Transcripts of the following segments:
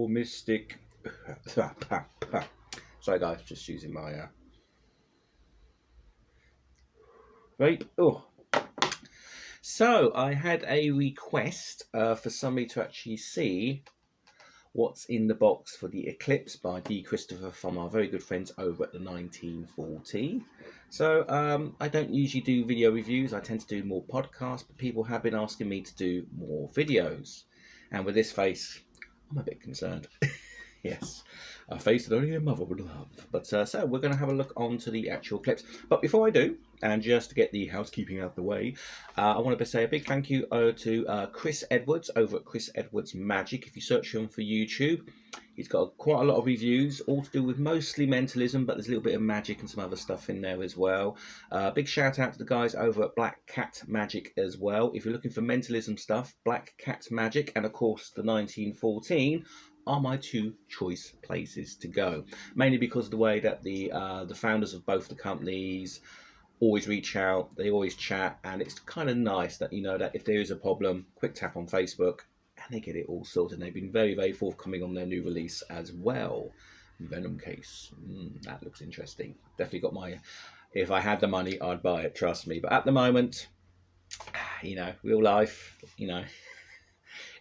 your mystic. Sorry guys, just using my vape. Oh. So I had a request for somebody to actually see what's in the box for the Eclipse by Dee Christopher from our very good friends over at The1914. So I don't usually do video reviews. I tend to do more podcasts, but people have been asking me to do more videos. And with this face, I'm a bit concerned. Yes, a face that only a mother would love. But so we're going to have a look onto the actual Eclipse. But before I do, and just to get the housekeeping out of the way, I wanted to say a big thank you to Chris Edwards over at Chris Edwards Magic. If you search him for YouTube, he's got quite a lot of reviews, all to do with mostly mentalism, but there's a little bit of magic and some other stuff in there as well. Big shout out to the guys over at Black Cat Magic as well. If you're looking for mentalism stuff, Black Cat Magic and of course the 1914 are my two choice places to go, mainly because of the way that the founders of both the companies always reach out, they always chat, and it's kind of nice that you know that if there is a problem, quick tap on Facebook and they get it all sorted. And they've been very, very forthcoming on their new release as well. Venom case, that looks interesting. Definitely got my, if I had the money I'd buy it, trust me, but at the moment, you know, real life, you know,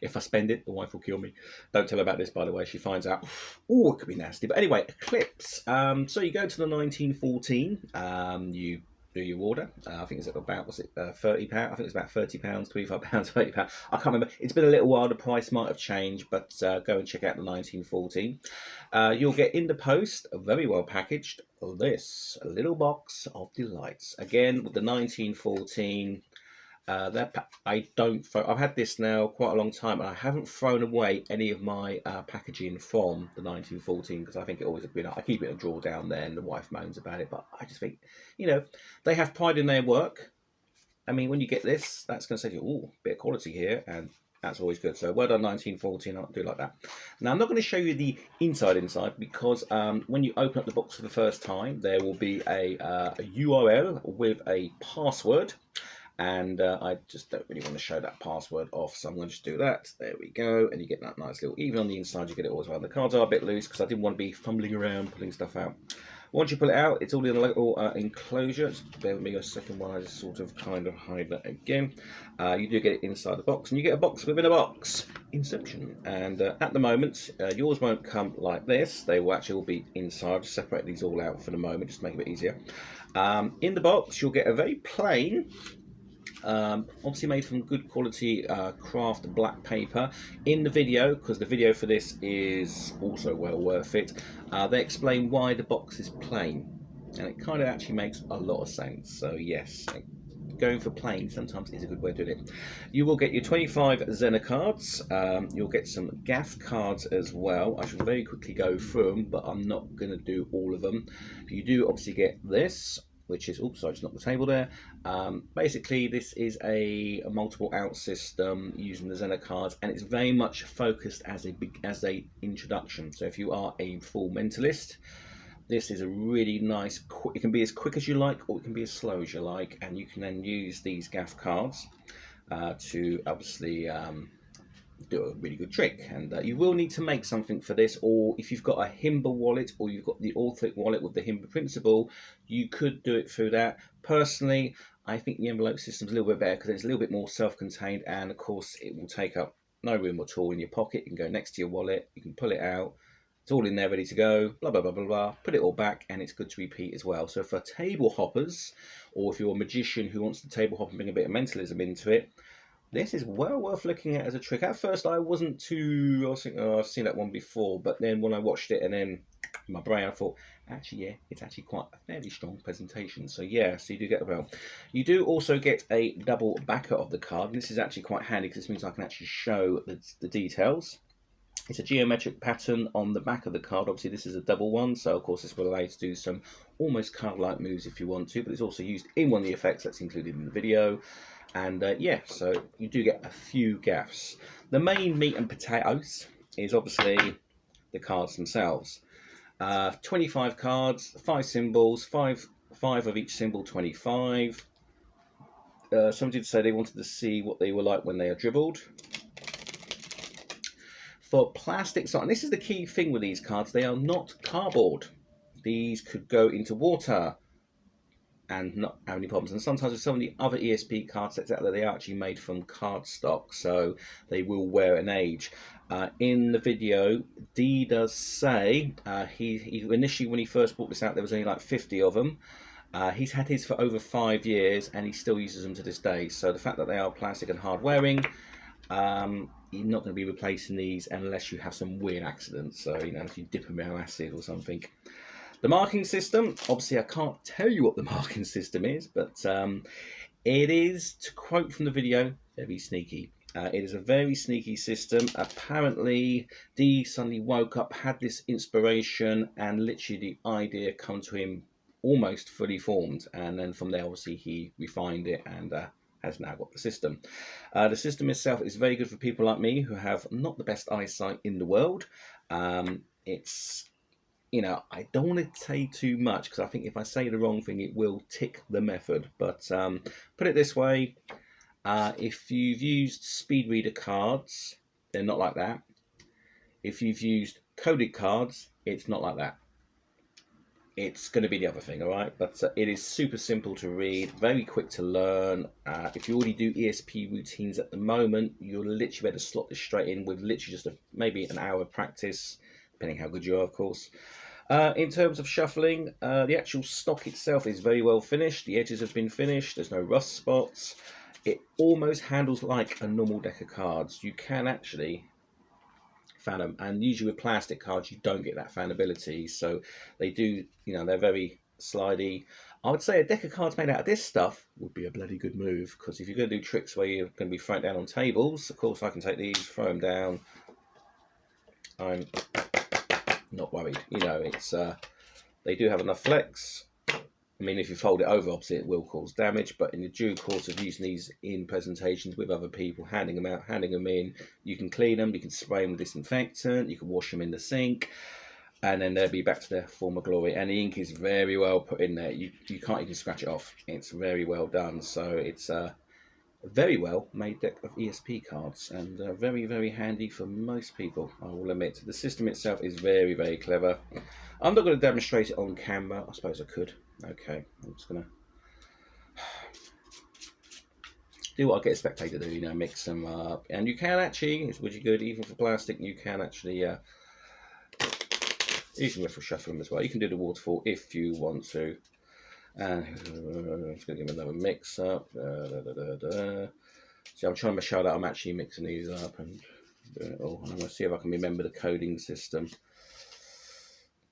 if I spend it, the wife will kill me. Don't tell her about this, by the way. She finds out. Oh, it could be nasty. But anyway, Eclipse. So you go to the 1914. You do your order. I think it's about, was it £30? I think it's about £30, £25, £30. I can't remember. It's been a little while. The price might have changed, but go and check out the 1914. You'll get in the post, very well packaged, this little box of delights. Again, with the 1914. I've had this now quite a long time, and I haven't thrown away any of my packaging from the 1914 because I think it always has been. I keep it in a drawer down there, and the wife moans about it. But I just think, you know, they have pride in their work. I mean, when you get this, that's going to say to you, "Oh, bit of quality here," and that's always good. So well done, 1914. I'll do like that. Now I'm not going to show you the inside because when you open up the box for the first time, there will be a URL with a password. And I just don't really want to show that password off, so I'm going to just do that. There we go, and you get that nice little, even on the inside you get it all as well. The cards are a bit loose because I didn't want to be fumbling around pulling stuff out. Once you pull it out, it's all in a little enclosure. Just bear with me a second while I just sort of kind of hide that again. You do get it inside the box, and you get a box within a box. Inception. And at the moment, yours won't come like this. They will actually all be inside. Just separate these all out for the moment, just to make it a bit easier. In the box, you'll get a very plain, obviously made from good quality craft black paper. In the video, because the video for this is also well worth it, they explain why the box is plain, and it kind of actually makes a lot of sense. So yes, going for plain sometimes is a good way of doing it. You will get your 25 Zena cards. You'll get some gaff cards as well. I shall very quickly go through them, but I'm not going to do all of them. You do obviously get this, which is, oops, sorry, just knocked the table there. Basically, this is a multiple out system using the Zena cards, and it's very much focused as a introduction. So if you are a full mentalist, this is a really nice, it can be as quick as you like, or it can be as slow as you like, and you can then use these gaff cards to obviously do a really good trick. And you will need to make something for this, or if you've got a Himba wallet or you've got the Orthic wallet with the Himba principle, you could do it through that. Personally, I think the envelope system is a little bit better because it's a little bit more self-contained, and of course it will take up no room at all in your pocket. You can go next to your wallet, you can pull it out, it's all in there ready to go, blah blah blah blah blah, put it all back, and it's good to repeat as well. So for table hoppers, or if you're a magician who wants to table hop and bring a bit of mentalism into it, this is well worth looking at as a trick. At first, I wasn't too, I was thinking, oh, I've seen that one before, but then when I watched it and then in my brain, I thought, actually, yeah, it's actually quite a fairly strong presentation. So yeah, so you do get a bell. You do also get a double backer of the card, and this is actually quite handy because this means I can actually show the details. It's a geometric pattern on the back of the card. Obviously, this is a double one, so of course this will allow you to do some almost card-like moves if you want to, but it's also used in one of the effects that's included in the video. And yeah, so you do get a few gaffs. The main meat and potatoes is obviously the cards themselves. 25 cards, 5 symbols, 5 of each symbol, 25. Some did say they wanted to see what they were like when they are dribbled. For plastic side, and this is the key thing with these cards, they are not cardboard. These could go into water and not have any problems. And sometimes with some of the other ESP card sets out there, they are actually made from cardstock, so they will wear and age. In the video, Dee does say he initially, when he first brought this out, there was only like 50 of them. He's had his for over 5 years and he still uses them to this day. So the fact that they are plastic and hard wearing, you're not going to be replacing these unless you have some weird accidents. So, you know, if you dip them in acid or something. The marking system, obviously I can't tell you what the marking system is, but it is, to quote from the video, very sneaky. It is a very sneaky system. Apparently, Dee suddenly woke up, had this inspiration, and literally the idea come to him almost fully formed. And then from there, obviously, he refined it and has now got the system. The system itself is very good for people like me who have not the best eyesight in the world. It's, you know, I don't want to say too much because I think if I say the wrong thing, it will tick the method. But put it this way, if you've used speed reader cards, they're not like that. If you've used coded cards, it's not like that. It's going to be the other thing, all right? But it is super simple to read, very quick to learn. If you already do ESP routines at the moment, you'll literally be able to slot this straight in with literally just maybe an hour of practice, depending how good you are, of course. In terms of shuffling, the actual stock itself is very well finished. The edges have been finished. There's no rust spots. It almost handles like a normal deck of cards. You can actually fan them, and usually with plastic cards you don't get that fanability, so they do, you know, they're very slidey. I would say a deck of cards made out of this stuff would be a bloody good move, because if you're going to do tricks where you're going to be thrown down on tables, of course I can take these, throw them down, I'm not worried. You know, it's they do have enough flex. I mean, if you fold it over, obviously it will cause damage, but in the due course of using these in presentations with other people, handing them out, handing them in, you can clean them, you can spray them with disinfectant, you can wash them in the sink, and then they'll be back to their former glory. And the ink is very well put in there. You can't even scratch it off. It's very well done. So it's a very well made deck of ESP cards, and very, very handy for most people, I will admit. The system itself is very, very clever. I'm not going to demonstrate it on camera. I suppose I could. Okay, I'm just going to do what I get a spectator to do, you know, mix them up. And you can actually, it's really good, even for plastic, you can actually, you can go for shuffle them as well. You can do the waterfall if you want to. And I'm just going to give another mix up. So I'm trying to show that I'm actually mixing these up and doing it all. I'm going to see if I can remember the coding system.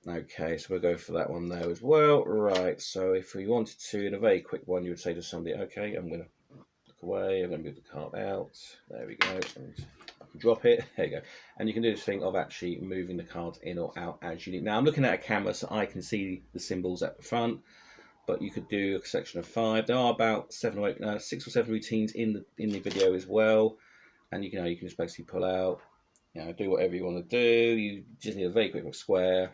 Okay, so we'll go for that one there as well. Right, so if we wanted to, in a very quick one, you would say to somebody, okay, I'm going to look away, I'm going to move the card out. There we go. And I can drop it. There you go. And you can do this thing of actually moving the cards in or out as you need. Now, I'm looking at a camera, so I can see the symbols at the front, but you could do a section of 5. There are about 6 or 7 routines in the video as well. And you can just basically pull out, do whatever you want to do. You just need a very quick square.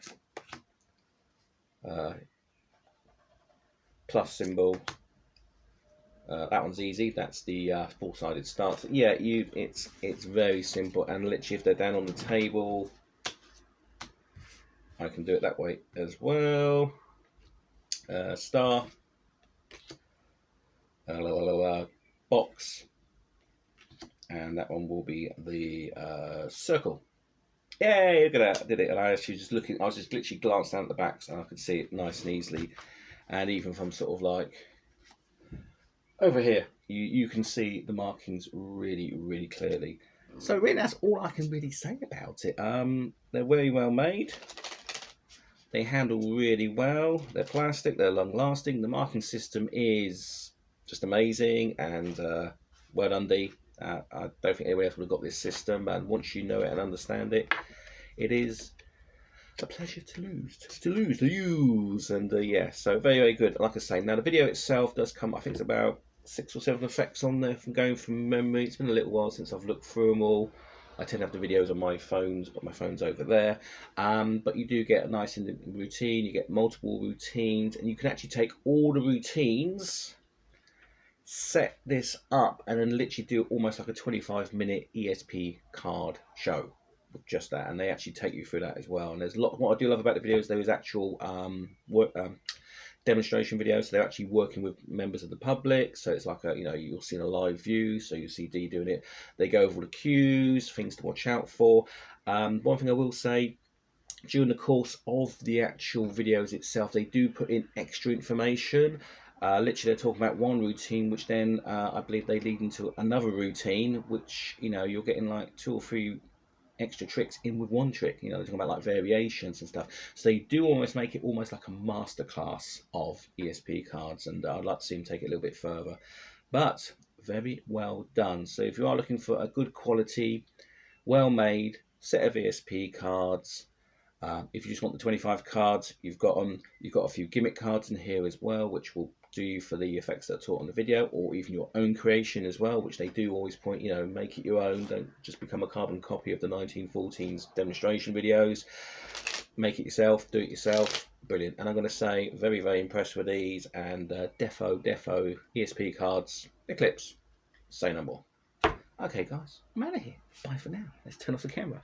Plus symbol. That one's easy. That's the four-sided start. Yeah, it's very simple, and literally if they're down on the table, I can do it that way as well. Star, box, and that one will be the circle. Yay, look at that, I did it. And I was just literally glanced down at the backs and I could see it nice and easily. And even from sort of like over here, you can see the markings really, really clearly. So really that's all I can really say about it. They're very well made. They handle really well. They're plastic, they're long lasting. The marking system is just amazing, and well done, Dee. I don't think anyone else would have got this system, and once you know it and understand it, it is a pleasure to use. And yeah, so very, very good. Like I say, now the video itself does come, I think it's about 6 or 7 effects on there from going from memory. It's been a little while since I've looked through them all. I tend to have the videos on my phones, but my phone's over there. But you do get a nice routine, you get multiple routines, and you can actually take all the routines, set this up, and then literally do almost like a 25-minute ESP card show. with just that, and they actually take you through that as well. And there's a lot. What I do love about the videos, there is actual work. Demonstration videos. So they're actually working with members of the public. So it's like you'll see in a live view. So you see Dee doing it. They go over all the cues, things to watch out for. One thing I will say, during the course of the actual videos itself, they do put in extra information. Literally, they're talking about one routine, which then I believe they lead into another routine, which you're getting like 2 or 3 extra tricks in with one trick. They're talking about like variations and stuff. So they do almost make it almost like a masterclass of ESP cards, and I'd like to see them take it a little bit further. But very well done. So if you are looking for a good quality, well-made set of ESP cards, if you just want the 25 cards, you've got a few gimmick cards in here as well, which will do you for the effects that are taught on the video, or even your own creation as well, which they do always point, make it your own. Don't just become a carbon copy of the 1914's demonstration videos. Make it yourself, do it yourself. Brilliant. And I'm going to say, very, very impressed with these, and defo ESP cards, Eclipse, say no more. Okay, guys, I'm out of here. Bye for now. Let's turn off the camera.